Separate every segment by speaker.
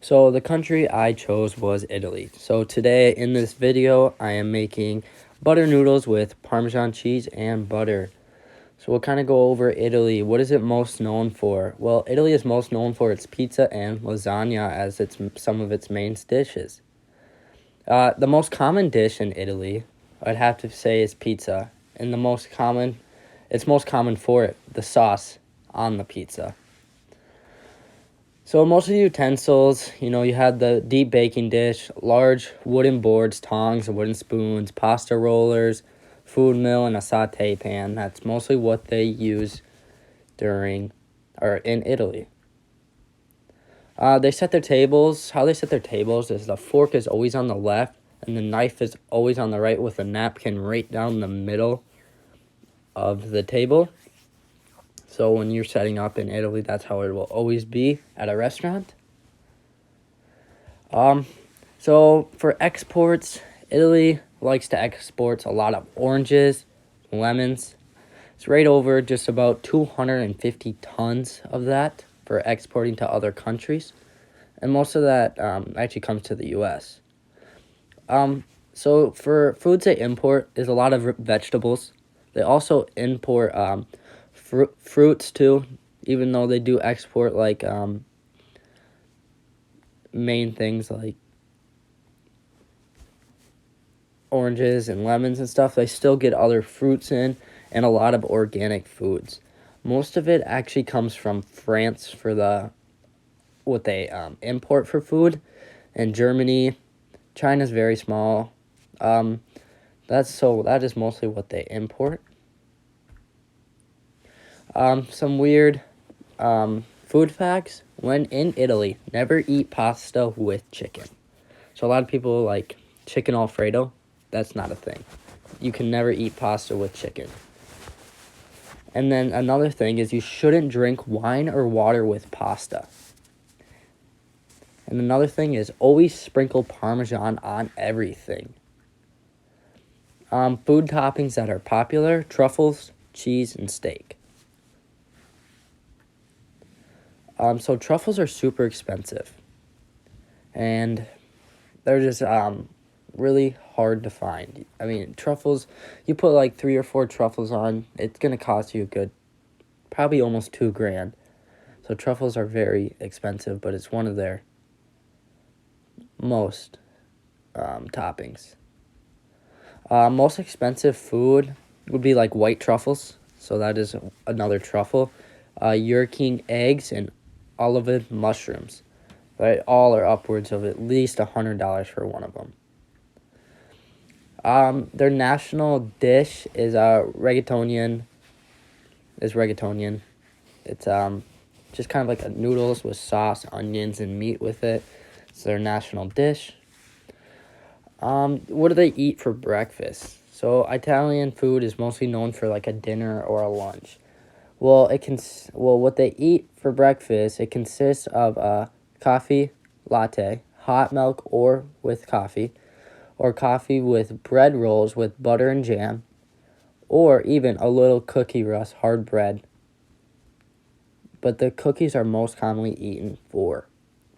Speaker 1: So the country I chose was Italy. So today in this video, I am making butter noodles with Parmesan cheese and butter. So we'll kind of go over Italy. What is it most known for? Well, Italy is most known for its pizza and lasagna as some of its main dishes. The most common dish in Italy, I'd have to say, is pizza. And it's most common for it, the sauce on the pizza. So most of the utensils, you had the deep baking dish, large wooden boards, tongs, wooden spoons, pasta rollers, food mill, and a saute pan. That's mostly what they use in Italy. They set their tables. How they set their tables is the fork is always on the left, and the knife is always on the right with a napkin right down the middle of the table. So when you're setting up in Italy, that's how it will always be at a restaurant. So for exports, Italy likes to export a lot of oranges, lemons. It's right over just about 250 tons of that for exporting to other countries. And most of that actually comes to the U.S. So for foods they import is a lot of vegetables. They also import fruits too, even though they do export like main things like oranges and lemons and stuff. They still get other fruits in and a lot of organic foods. Most of it actually comes from France for what they import for food, and Germany. China's very small. That is mostly what they import. Some weird food facts. When in Italy, never eat pasta with chicken. So a lot of people like chicken Alfredo. That's not a thing. You can never eat pasta with chicken. And then another thing is you shouldn't drink wine or water with pasta. And another thing is always sprinkle Parmesan on everything. Food toppings that are popular: truffles, cheese, and steak. So truffles are super expensive. And they're just really hard to find. I mean, truffles, you put like 3 or 4 truffles on, it's going to cost you probably almost $2,000. So truffles are very expensive, but it's one of their most toppings. Most expensive food would be like white truffles. So that is another truffle. Yerking eggs and olive mushrooms. Right, all are upwards of at least $100 for one of them. Their national dish is rigatonian. It's just kind of like a noodles with sauce, onions, and meat with it. It's their national dish. What do they eat for breakfast? So Italian food is mostly known for like a dinner or a lunch. What they eat for breakfast, it consists of coffee latte, hot milk or with coffee, or coffee with bread rolls with butter and jam, or even a little cookie rust, hard bread. But the cookies are most commonly eaten for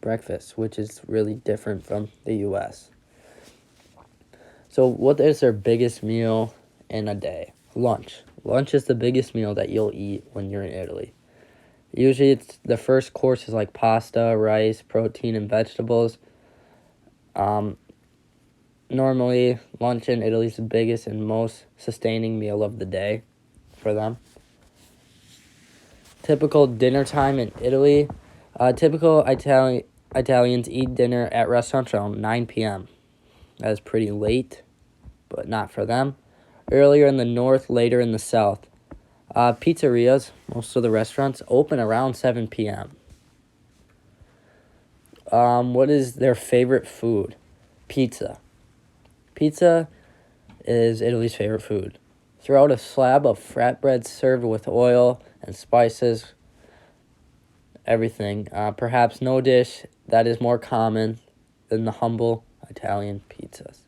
Speaker 1: breakfast, which is really different from the U.S. So what is their biggest meal in a day? Lunch. Lunch is the biggest meal that you'll eat when you're in Italy. Usually it's the first course is like pasta, rice, protein, and vegetables. Normally, lunch in Italy is the biggest and most sustaining meal of the day for them. Typical dinner time in Italy. Typical Italians eat dinner at restaurants around 9 p.m. That is pretty late, but not for them. Earlier in the north, later in the south. Pizzerias, most of the restaurants, open around 7 p.m. What is their favorite food? Pizza. Pizza is Italy's favorite food. Throw out a slab of flatbread served with oil and spices, everything. Perhaps no dish that is more common than the humble Italian pizzas.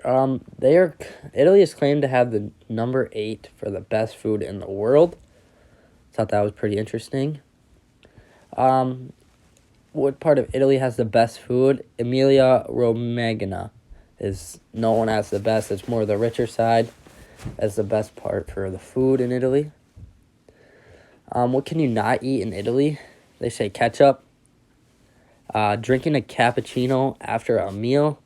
Speaker 1: Italy is claimed to have the number 8 for the best food in the world. Thought that was pretty interesting. what part of Italy has the best food? Emilia Romagna is known as the best. It's more the richer side as the best part for the food in Italy. What can you not eat in Italy? They say ketchup. Drinking a cappuccino after a meal.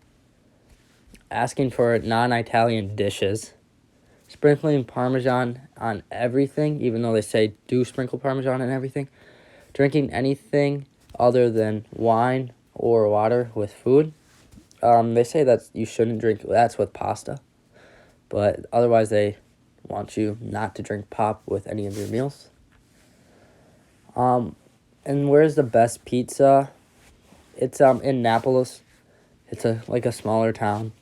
Speaker 1: Asking for non-Italian dishes. Sprinkling Parmesan on everything, even though they say do sprinkle Parmesan on everything. Drinking anything other than wine or water with food. They say that you shouldn't drink that's with pasta. But otherwise, they want you not to drink pop with any of your meals. And where's the best pizza? It's in Naples. It's like a smaller town.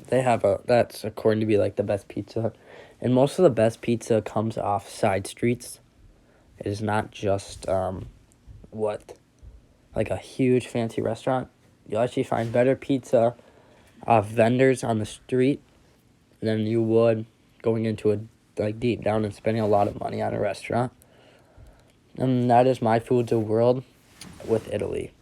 Speaker 1: They have that's according to be like the best pizza, and most of the best pizza comes off side streets. It is not just like a huge fancy restaurant. You'll actually find better pizza off vendors on the street than you would going into deep down and spending a lot of money on a restaurant. And that is my Foods of World with Italy.